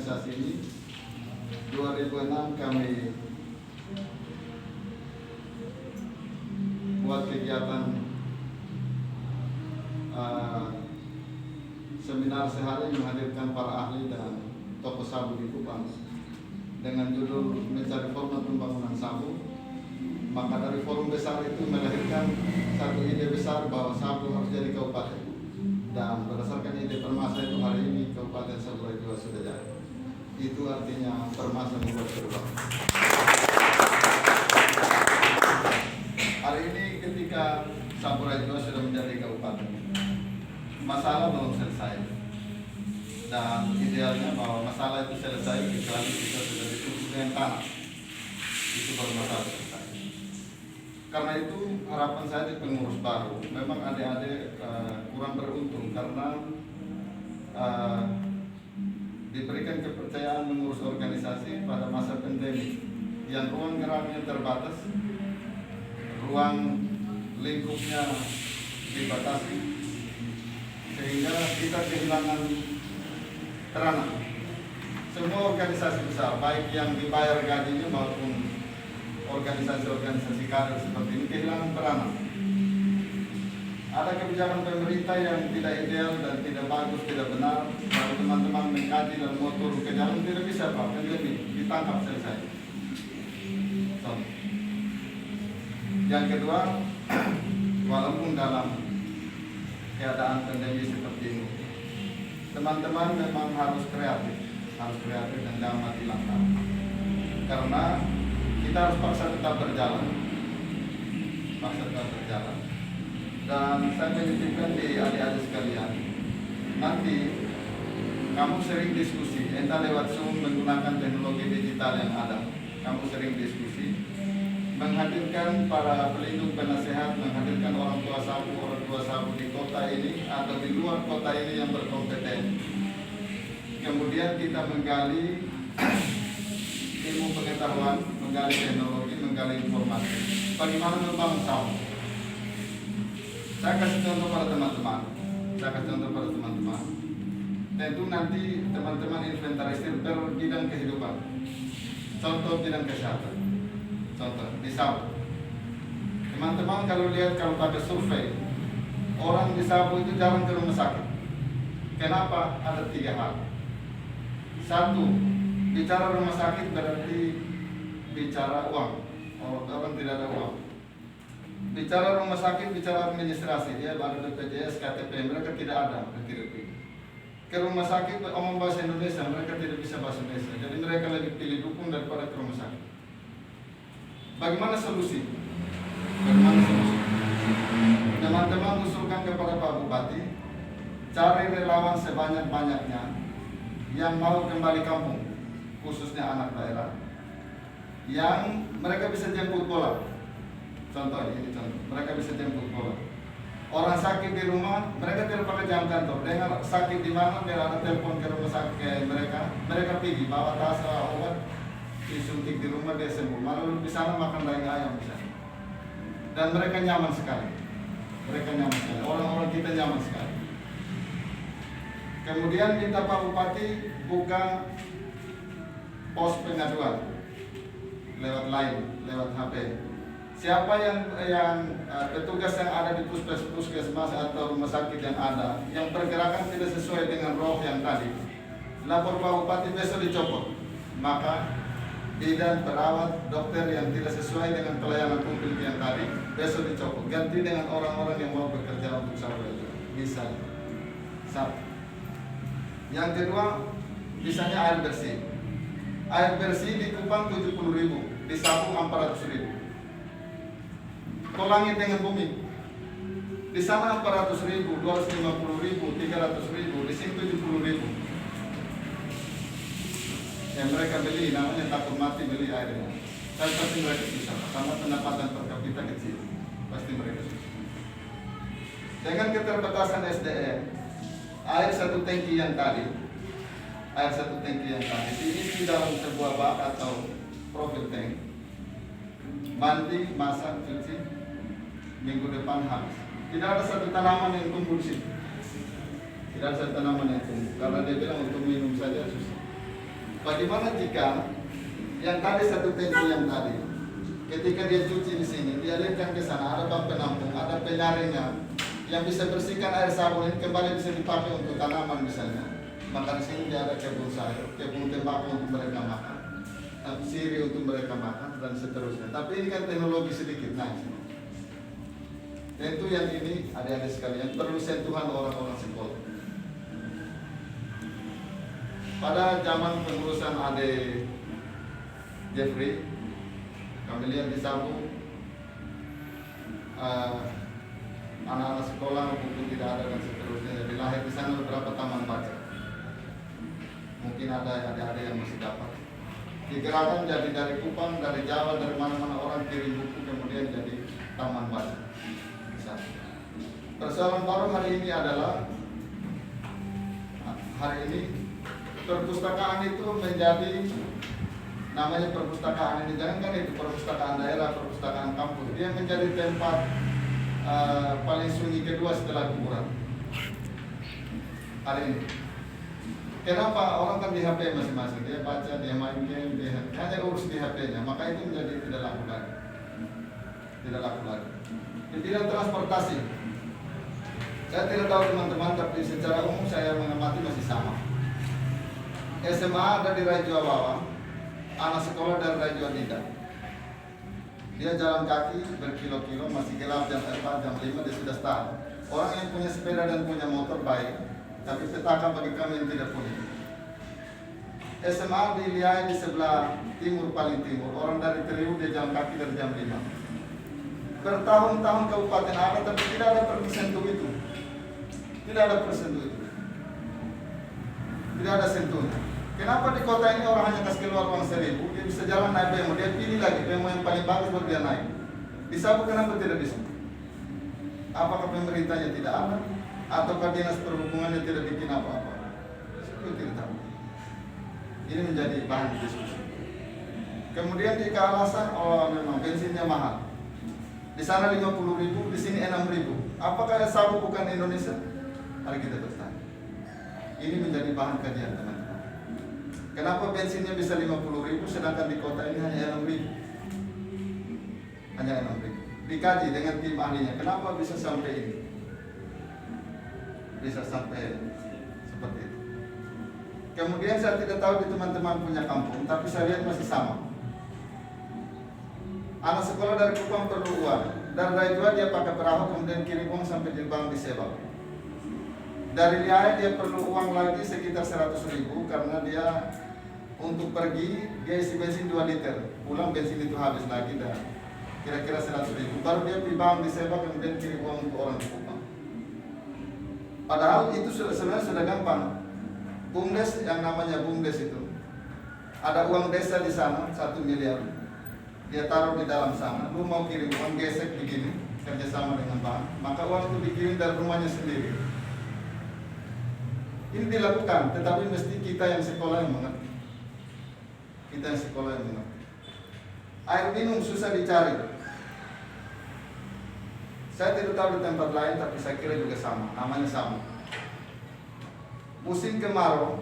organisasi ini 2006 kami buat kegiatan seminar sehari menghadirkan para ahli dan tokoh sabu di Kupang dengan judul mencari format pembangunan sabu. Maka dari forum besar itu melahirkan satu ide besar bahwa Sabu harus jadi kabupaten, dan berdasarkan ide Permasa itu hari ini Kabupaten Saburai Jua sudah jadi. Itu artinya Permasa membuat perubahan. Hari ini ketika Saburai Jua sudah menjadi kabupaten, masalah belum selesai, dan idealnya bahwa masalah itu selesai kecuali kita sudah ditutup dengan tanah, itu baru masalah selesai. Karena itu harapan saya di pengurus baru, memang adik-adik kurang beruntung karena diberikan kepercayaan mengurus organisasi pada masa pandemi yang ruang geraknya terbatas, ruang lingkupnya dibatasi, sehingga kita kehilangan terana. Semua organisasi besar, baik yang dibayar gajinya maupun organisasi-organisasi kader seperti ini kehilangan peranan. Ada kebijakan pemerintah yang tidak ideal dan tidak bagus, tidak benar. Kalau teman-teman mengkaji dan mau turun ke jalan tidak bisa Pak, pandemi ditangkap selesai. Yang kedua, walaupun dalam keadaan pandemi seperti ini, teman-teman memang harus kreatif dan jangan mati langkah. Karena kita harus paksa tetap berjalan, dan saya menitipkan di adik-adik sekalian, nanti kamu sering diskusi, entah lewat Zoom menggunakan teknologi digital yang ada, kamu sering diskusi, menghadirkan para pelindung penasehat, menghadirkan orang tua sabu di kota ini atau di luar kota ini yang berkompeten. Kemudian kita menggali ilmu pengetahuan, menggali teknologi, menggali informasi. Bagaimana membangun sabu? Saya kasih contoh pada teman-teman. Tentu nanti teman-teman inventarisir per bidang kehidupan. Contoh bidang kesehatan. Contoh di sabu. Teman-teman kalau pakai survei, orang di sabu itu jarang ke rumah sakit. Kenapa? Ada 3 hal. 1, bicara rumah sakit berarti bicara uang. Orang tidak ada uang. Bicara rumah sakit, bicara administrasi, dia ada BPJS, KTP, mereka tidak ada, mereka tidak pilih. Ke rumah sakit omong bahasa Indonesia, mereka tidak bisa bahasa Indonesia. Jadi mereka lebih pilih dukun daripada ke rumah sakit. Bagaimana solusi? Teman-teman usulkan kepada Pak Bupati, cari relawan sebanyak-banyaknya yang mau kembali kampung, khususnya anak daerah, yang mereka bisa jemput bola. Contoh, mereka bisa jemput bola. Orang sakit di rumah, mereka tidak pakai jam kantor. Dengar sakit di mana, dia ada telepon ke rumah sakit ke mereka pergi bawa tas obat, disuntik di rumah, dia sembuh. Malah di sana makan daging ayam bisa. Dan mereka nyaman sekali. Orang-orang kita nyaman sekali. Kemudian minta Pak Bupati buka pos pengaduan lewat line, lewat HP. Siapa yang petugas yang ada di puskesmas atau rumah sakit yang ada, yang pergerakan tidak sesuai dengan roh yang tadi, lapor Pak Bupati, besok dicopot. Maka bidan, perawat, dokter yang tidak sesuai dengan pelayanan publik yang tadi, besok dicopot. Ganti dengan orang-orang yang mau bekerja untuk Saburai Jua. Bisa. Satu. Yang kedua, misalnya air bersih. Air bersih di Kupang 70.000, di Sabu 400.000. Tolangin dengan bumi. Di sana 400.000, 250.000, 300.000, di sini 70.000. Yang mereka beli, namanya takut mati beli airnya. Tapi pasti mereka susah, karena pendapatan per kapita kecil. Pasti mereka susah. Dengan keterbatasan SDM, air satu tangki yang tadi diisi dalam sebuah bak atau profil tank, mandi, masak, cuci, minggu depan habis. Tidak ada satu tanaman yang tumbuh di situ. Karena dia bilang untuk minum saja susah. Bagaimana jika yang tadi satu pintu yang tadi, ketika dia cuci di sini, dia lihatkan ke sana, ada bak penampung, ada penyaringnya yang bisa bersihkan air sabun ini kembali bisa dipakai untuk tanaman misalnya. Maka di sini dia ada kebun sayur, kebun tembakau untuk mereka makan, sirih untuk mereka makan dan seterusnya. Tapi ini kan teknologi sedikit naik. Tentu yang ini adik-adik sekalian perlu sentuhan orang-orang sekolah. Pada zaman pengurusan Ade Jeffrey, kami lihat di Sabu, anak-anak sekolah buku tidak ada dan seterusnya. Jadi lahir di sana beberapa taman baca. Mungkin ada adik-adik yang masih dapat. Digerakkan jadi dari Kupang, dari Jawa, dari mana-mana orang kirim buku kemudian jadi taman baca. Persoalan baru hari ini adalah perpustakaan itu menjadi namanya perpustakaan ini, jangan kan itu perpustakaan daerah, perpustakaan kampus, dia menjadi tempat paling sunyi kedua setelah kuburan hari ini. Kenapa? Orang kan di HP masing-masing, dia baca, dia main game, dia hanya urus di HP-nya, maka itu menjadi tidak laku lagi. Di bidang transportasi, saya tidak tahu teman-teman, tapi secara umum saya mengamati masih sama. SMA ada di Raja Bawah, anak sekolah dari Raja tidak. Dia jalan kaki berkilo-kilo, masih gelap jam 4, jam 5 dia sudah start. Orang yang punya sepeda dan punya motor baik, tapi petaka bagi kami yang tidak punya. SMA di Liai di sebelah timur paling timur, orang dari Teriu dia jalan kaki dari jam 5. Bertahun-tahun kabupaten ada, tapi tidak ada persentuh itu. Tidak ada persentuh itu. Tidak ada sentuhnya. Kenapa di kota ini orang hanya kasih keluar uang 1.000, dia bisa jalan naik bemo, dia pilih lagi bemo yang paling bagus baru dia naik. Di Sabu kenapa tidak bisa? Apakah pemerintahnya tidak ada? Ataukah dinas perhubungannya tidak bikin apa-apa? Saya tidak tahu. Ini menjadi bahan diskusi. Kemudian di alasan, oh memang bensinnya mahal. Di sana 50.000, di sini 6.000. Apakah Sabu bukan Indonesia? Mari kita bertanya. Ini menjadi bahan kajian teman-teman. Kenapa bensinnya bisa 50.000 sedangkan di kota ini hanya 6.000? Hanya 6.000. Dikaji dengan tim ahlinya. Kenapa bisa sampai ini? Bisa sampai seperti itu. Kemudian saya tidak tahu di teman-teman punya kampung, tapi saya lihat masih sama. Anak sekolah dari Kupang perlu uang. Dari Raja dia pakai perahu kemudian kirim uang sampai di bank di Sebang. Dari Liai dia perlu uang lagi sekitar 100.000 karena dia untuk pergi dia isi bensin 2 liter. Pulang bensin itu habis lagi dan kira-kira 100.000. Baru dia di bank di Sebang kemudian kirim uang untuk orang di Kupang. Padahal itu sebenarnya sudah gampang. BUMDes yang namanya BUMDes itu ada uang desa di sana 1 miliar. Dia taruh di dalam sana, lu mau kirim uang gesek begini, kerjasama dengan bank, maka uang itu dikirim dari rumahnya sendiri. Ini dilakukan, tetapi mesti kita yang sekolah yang mengerti. Kita yang sekolah yang mengerti. Air minum susah dicari. Saya tidak tahu di tempat lain, tapi saya kira juga sama, namanya sama. Musim kemarau,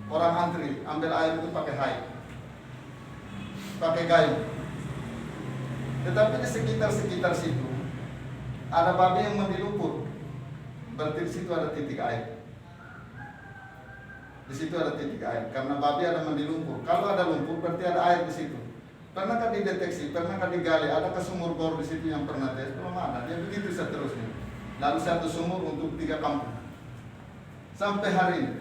orang antri, ambil air itu pakai hai, pakai gayung. Tetapi di sekitar situ ada babi yang mandi lumpur. Berarti di situ ada titik air. Di situ ada titik air karena babi ada mandi lumpur. Kalau ada lumpur berarti ada air di situ. Pernahkah dideteksi? Pernahkah digali? Adakah sumur bor di situ yang pernah tes? Belum ada. Dia begitu seterusnya. Lalu 1 sumur untuk 3 kampung. Sampai hari ini.